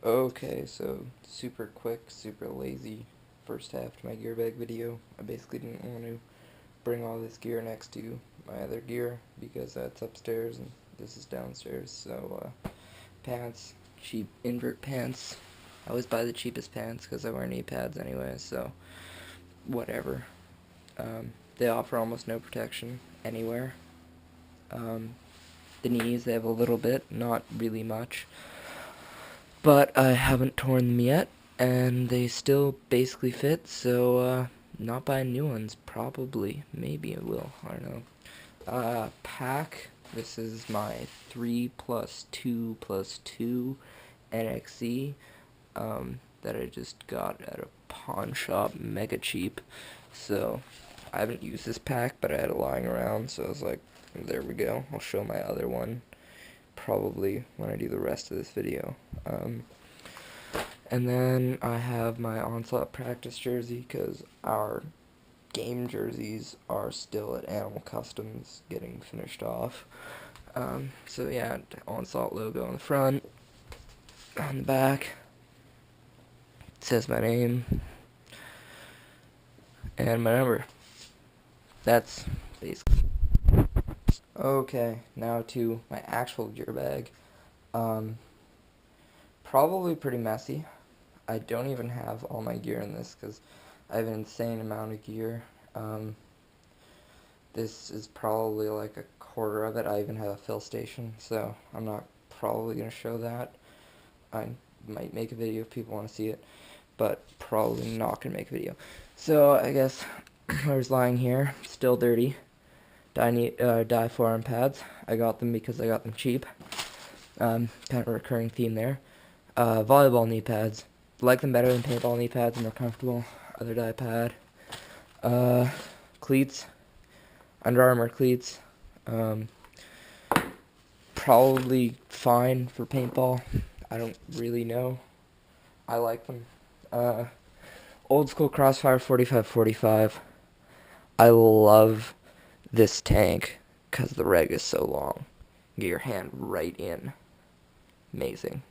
Okay, so super quick, super lazy first half to my gearbag video. I basically didn't want to bring all this gear next to my other gear because that's upstairs and this is downstairs. So, pants, cheap invert pants. I always buy the cheapest pants because I wear knee pads anyway, so whatever. They offer almost no protection anywhere. The knees, they have a little bit, not really much. But I haven't torn them yet, and they still basically fit, so, not buying new ones, probably. Maybe I will, I don't know. Pack, this is my 3+2+2 NXC, that I just got at a pawn shop, mega cheap. So, I haven't used this pack, but I had it lying around, so I was like, there we go, I'll show my other one probably when I do the rest of this video. And then I have my Onslaught practice jersey because our game jerseys are still at Animal Customs getting finished off. So yeah, Onslaught logo on the front, on the back, it says my name and my number. That's basically. Okay, now to my actual gear bag. Probably pretty messy. I don't even have all my gear in this because I have an insane amount of gear. This is probably like a quarter of it. I even have a fill station, so I'm not probably going to show that. I might make a video if people want to see it, but probably not going to make a video. So I guess I was lying here, still dirty. Dye forearm pads. I got them because I got them cheap. Kind of a recurring theme there. Volleyball knee pads. Like them better than paintball knee pads, more comfortable. Other dye pad. Cleats. Under Armour cleats. Probably fine for paintball. I don't really know. I like them. Old school Crossfire 45-45. I love this tank because the reg is so long. Get your hand right in. Amazing.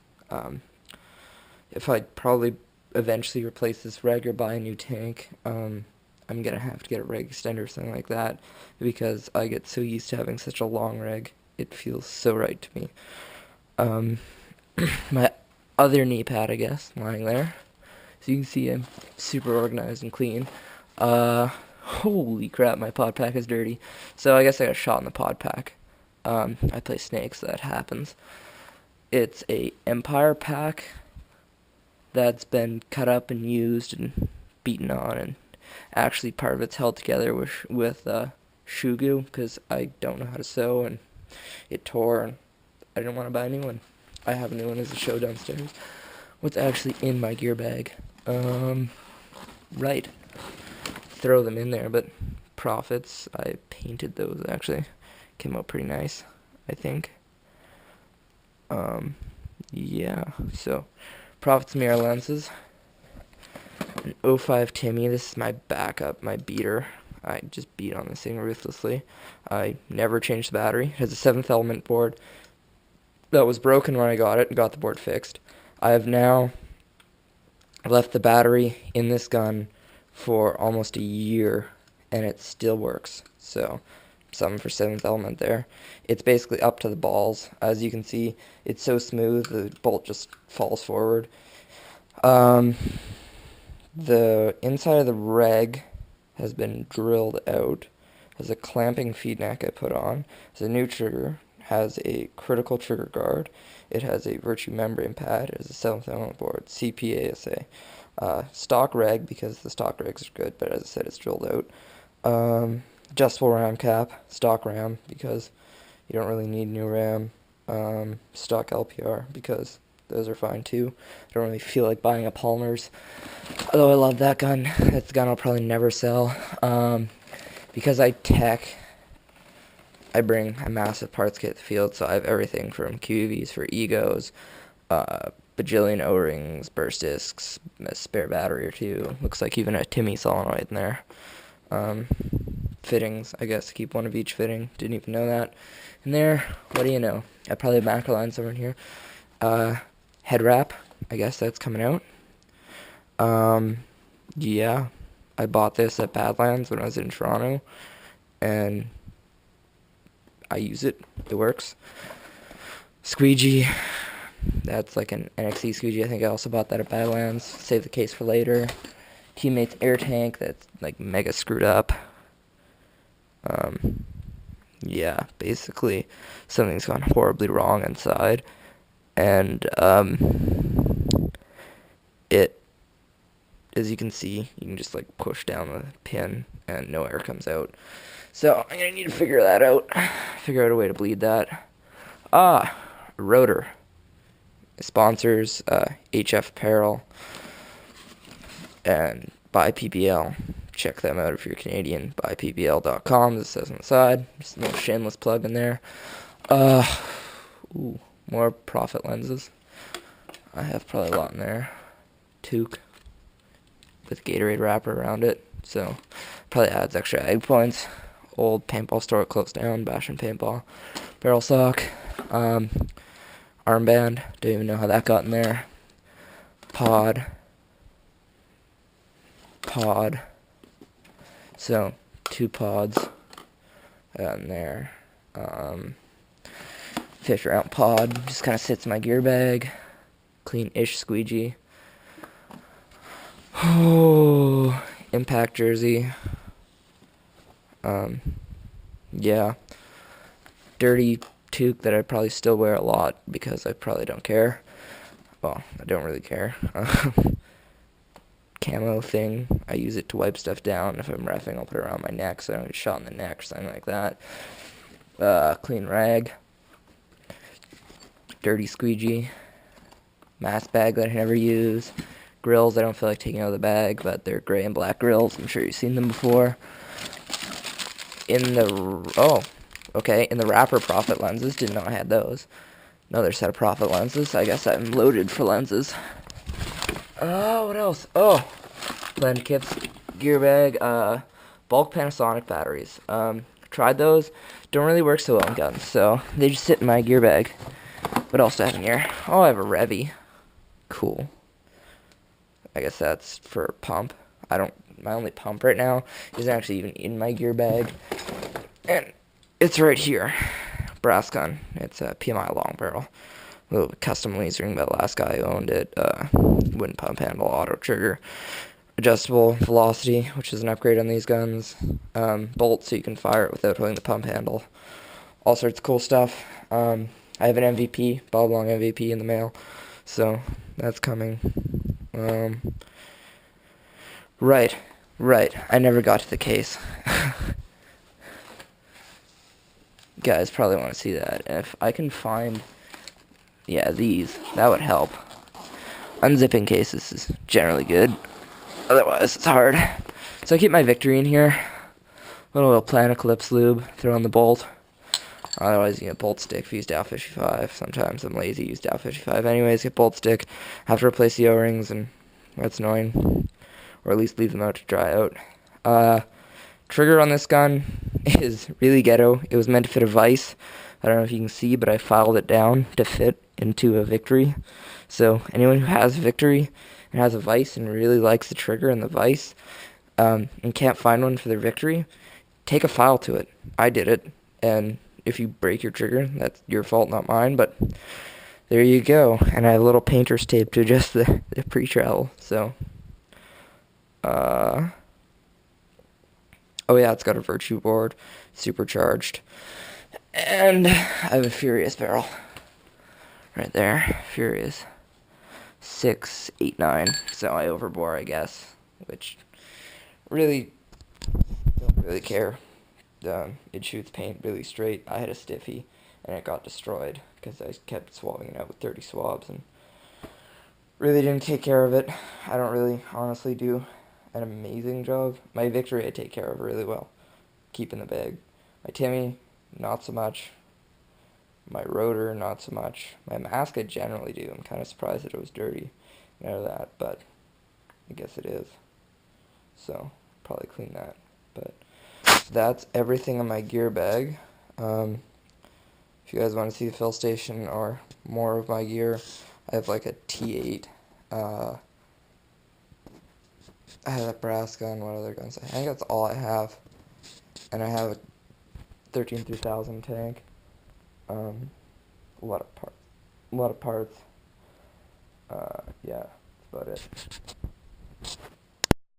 If I'd probably eventually replace this reg or buy a new tank, I'm gonna have to get a reg extender or something like that because I get so used to having such a long reg. It feels so right to me. My other knee pad, I guess, lying there. So you can see I'm super organized and clean. Holy crap, my pod pack is dirty. So I guess I got shot in the pod pack. I play Snake, so that happens. It's a Empire pack that's been cut up and used and beaten on, and actually part of it's held together with shoe glue because I don't know how to sew, and it tore, and I didn't want to buy a new one. I have a new one as a show downstairs. What's actually in my gear bag? Right. Throw them in there, but profits, I painted those actually. Came out pretty nice, I think. Yeah, so Profits mirror lenses. An '05 Timmy, this is my backup, my beater. I just beat on this thing ruthlessly. I never changed the battery. It has a 7th element board that was broken when I got it and got the board fixed. I have now left the battery in this gun for almost a year and it still works. So, something for 7th element there. It's basically up to the balls. As you can see, it's so smooth, the bolt just falls forward. The inside of the reg has been drilled out. Has a clamping feed neck I put on. Has a new trigger. Has a critical trigger guard. It has a virtue membrane pad. It has a 7th element board. CPASA. Stock reg, because the stock regs are good, but as I said, it's drilled out. Adjustable RAM cap. Stock RAM, because you don't really need new RAM. Stock LPR, because those are fine too. I don't really feel like buying a Palmer's, although I love that gun. That's the gun I'll probably never sell. Because I tech, I bring a massive parts kit to the field, so I have everything from QVs for egos, bajillion O-rings, burst discs, a spare battery or two. Looks like even a Timmy solenoid in there. Fittings, I guess, keep one of each fitting. Didn't even know that. And there, what do you know? I probably have macro line somewhere in here. Head wrap. I guess that's coming out. Yeah, I bought this at Badlands when I was in Toronto, and I use it. It works. Squeegee, that's like an NXE squeegee. I think I also bought that at Badlands. Save the case for later. Teammate's air tank that's like mega screwed up. Yeah, basically something's gone horribly wrong inside, and it, as you can see, you can just like push down the pin and no air comes out. So I'm gonna need to figure that out. Figure out a way to bleed that. Rotor. Sponsors, HF Apparel, and Buy PBL. Check them out if you're Canadian. BuyPBL.com, as it says on the side. Just a little shameless plug in there. More Profit lenses. I have probably a lot in there. Toque with Gatorade wrapper around it, so probably adds extra egg points. Old paintball store closed down. Bashing Paintball. Barrel sock. Armband. Don't even know how that got in there. Pod. So 2 pods in there. Fish around pod. Just kind of sits in my gear bag. Clean-ish squeegee. Oh, Impact jersey. Yeah. Dirty toque that I probably still wear a lot because I probably don't care. Well, I don't really care. Camo thing. I use it to wipe stuff down. If I'm reffing, I'll put it around my neck so I don't get shot in the neck or something like that. Clean rag. Dirty squeegee. Mask bag that I never use. Grills I don't feel like taking out of the bag, but they're gray and black grills. I'm sure you've seen them before. In the wrapper Profit lenses. Didn't know I had those. Another set of Profit lenses. I guess I'm loaded for lenses. What else? Blend kits, gear bag, bulk Panasonic batteries. Tried those. Don't really work so well in guns, so they just sit in my gear bag. What else do I have in here? I have a Revy. Cool. I guess that's for pump. My only pump right now isn't actually even in my gear bag. And it's right here. Brass gun. It's a PMI long barrel. A little custom lasering by the last guy who owned it. Wooden pump handle, auto trigger. Adjustable velocity, which is an upgrade on these guns. Bolt so you can fire it without holding the pump handle. All sorts of cool stuff. I have an MVP, Bob Long MVP in the mail. So that's coming. Right. I never got to the case. You guys probably want to see that. If I can find, these, that would help. Unzipping cases is generally good. Otherwise, it's hard. So I keep my Victory in here. Little Planet Eclipse lube. Throw in the bolt. Otherwise, you get bolt stick if you use Dow 55. Sometimes I'm lazy, use Dow 55. Anyways, get bolt stick. Have to replace the O-rings, and that's annoying. Or at least leave them out to dry out. Trigger on this gun is really ghetto. It was meant to fit a vise. I don't know if you can see, but I filed it down to fit into a Victory. So anyone who has a Victory and has a vise and really likes the trigger and the vise, and can't find one for their Victory, take a file to it. I did it, and if you break your trigger, that's your fault, not mine, but there you go. And I have a little painter's tape to adjust the pre-travel, so... it's got a Virtue board, supercharged, and I have a Furious barrel, right there, Furious, 689, so I overbore, I guess, which, really, don't really care. It shoots paint really straight. I had a stiffy, and it got destroyed, because I kept swabbing it out with 30 swabs, and really didn't take care of it. I don't really, honestly, do an amazing job. My Victory I take care of really well. Keep in the bag. My Timmy, not so much. My rotor, not so much. My mask I generally do. I'm kind of surprised that it was dirty and out of that, but I guess it is. So, probably clean that. But that's everything in my gear bag. If you guys want to see the fill station or more of my gear, I have like a T8 Uh, I have that brass gun. What other guns? I think that's all I have. And I have a 13-3000 tank. A lot of parts. A lot of parts. Yeah, that's about it.